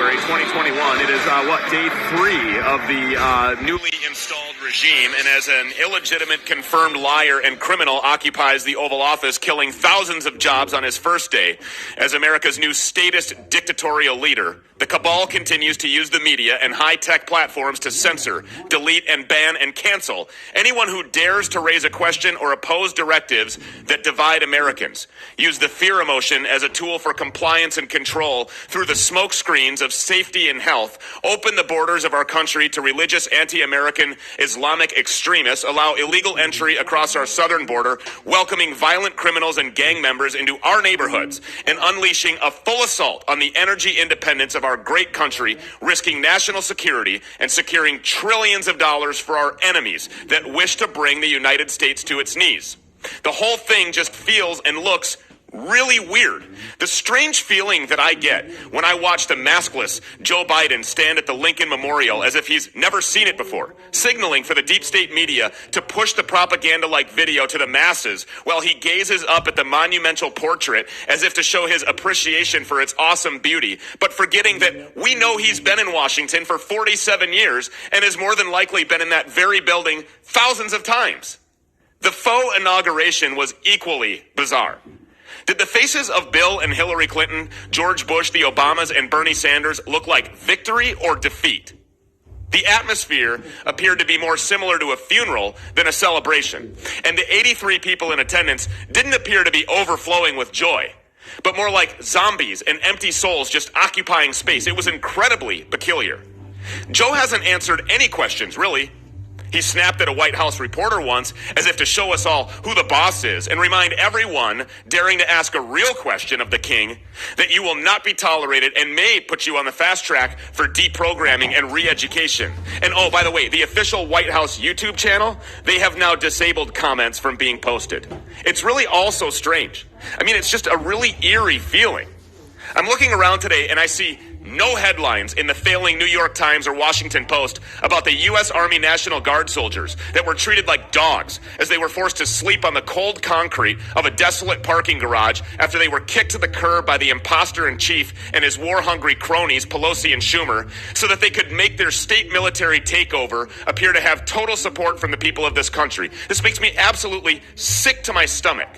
January 2021. It is, day 3 of the newly installed regime, and as an illegitimate confirmed liar and criminal occupies the Oval Office, killing thousands of jobs on his first day as America's new statist dictatorial leader, the cabal continues to use the media and high-tech platforms to censor, delete, and ban and cancel anyone who dares to raise a question or oppose directives that divide Americans. Use the fear emotion as a tool for compliance and control through the smoke screens of safety and health. Open the borders of our country to religious anti-American Islamic extremists. Allow illegal entry across our southern border, welcoming violent criminals and gang members into our neighborhoods, and unleashing a full assault on the energy independence of our great country, risking national security and securing trillions of dollars for our enemies that wish to bring the United States to its knees. The whole thing just feels and looks really weird. The strange feeling that I get when I watch the maskless Joe Biden stand at the Lincoln Memorial as if he's never seen it before, signaling for the deep state media to push the propaganda-like video to the masses while he gazes up at the monumental portrait as if to show his appreciation for its awesome beauty, but forgetting that we know he's been in Washington for 47 years and has more than likely been in that very building thousands of times. The faux inauguration was equally bizarre. Did the faces of Bill and Hillary Clinton, George Bush, the Obamas, and Bernie Sanders look like victory or defeat? The atmosphere appeared to be more similar to a funeral than a celebration, and the 83 people in attendance didn't appear to be overflowing with joy, but more like zombies and empty souls just occupying space. It was incredibly peculiar. Joe hasn't answered any questions, really. He snapped at a White House reporter once as if to show us all who the boss is and remind everyone daring to ask a real question of the king that you will not be tolerated and may put you on the fast track for deprogramming and re-education. And oh, by the way, the official White House YouTube channel, they have now disabled comments from being posted. It's really all so strange. I mean, it's just a really eerie feeling. I'm looking around today and I see no headlines in the failing New York Times or Washington Post about the U.S. Army National Guard soldiers that were treated like dogs as they were forced to sleep on the cold concrete of a desolate parking garage after they were kicked to the curb by the imposter-in-chief and his war-hungry cronies, Pelosi and Schumer, so that they could make their state military takeover appear to have total support from the people of this country. This makes me absolutely sick to my stomach.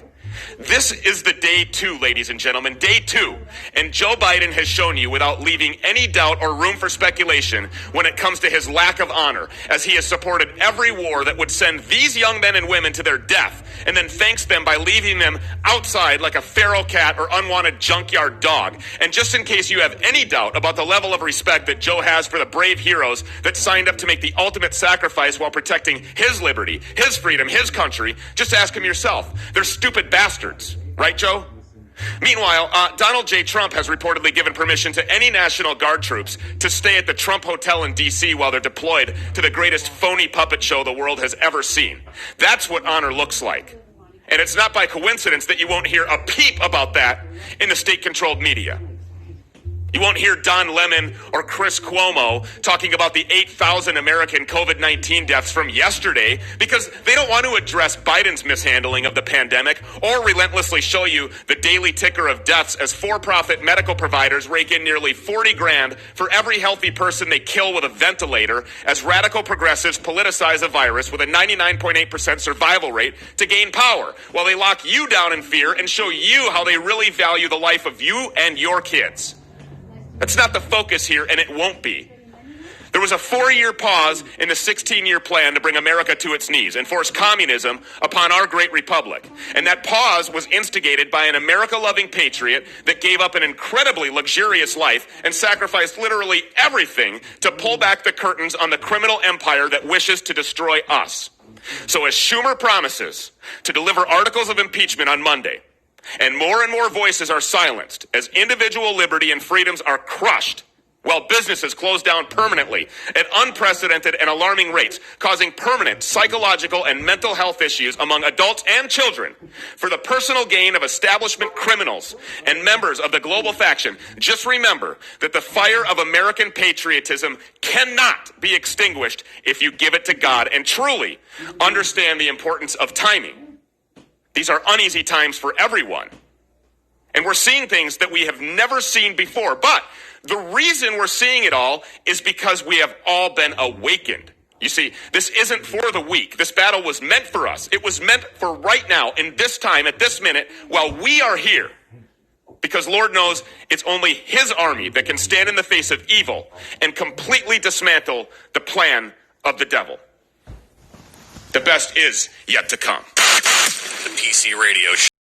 This is the day 2, ladies and gentlemen, day 2. And Joe Biden has shown you without leaving any doubt or room for speculation when it comes to his lack of honor, as he has supported every war that would send these young men and women to their death, and then thanks them by leaving them outside like a feral cat or unwanted junkyard dog. And just in case you have any doubt about the level of respect that Joe has for the brave heroes that signed up to make the ultimate sacrifice while protecting his liberty, his freedom, his country, just ask him yourself. They're stupid bastards. Right, Joe? Meanwhile, Donald J. Trump has reportedly given permission to any National Guard troops to stay at the Trump Hotel in D.C. while they're deployed to the greatest phony puppet show the world has ever seen. That's what honor looks like. And it's not by coincidence that you won't hear a peep about that in the state-controlled media. You won't hear Don Lemon or Chris Cuomo talking about the 8,000 American COVID-19 deaths from yesterday because they don't want to address Biden's mishandling of the pandemic or relentlessly show you the daily ticker of deaths as for-profit medical providers rake in nearly 40 grand for every healthy person they kill with a ventilator as radical progressives politicize a virus with a 99.8% survival rate to gain power while they lock you down in fear and show you how they really value the life of you and your kids. That's not the focus here, and it won't be. There was a 4-year pause in the 16-year plan to bring America to its knees and force communism upon our great republic. And that pause was instigated by an America-loving patriot that gave up an incredibly luxurious life and sacrificed literally everything to pull back the curtains on the criminal empire that wishes to destroy us. So as Schumer promises to deliver articles of impeachment on Monday, and more voices are silenced as individual liberty and freedoms are crushed, while businesses close down permanently at unprecedented and alarming rates, causing permanent psychological and mental health issues among adults and children for the personal gain of establishment criminals and members of the global faction. Just remember that the fire of American patriotism cannot be extinguished if you give it to God and truly understand the importance of timing. These are uneasy times for everyone. And we're seeing things that we have never seen before. But the reason we're seeing it all is because we have all been awakened. You see, this isn't for the weak. This battle was meant for us. It was meant for right now, in this time, at this minute, while we are here. Because Lord knows it's only his army that can stand in the face of evil and completely dismantle the plan of the devil. The best is yet to come. The PC Radio Show.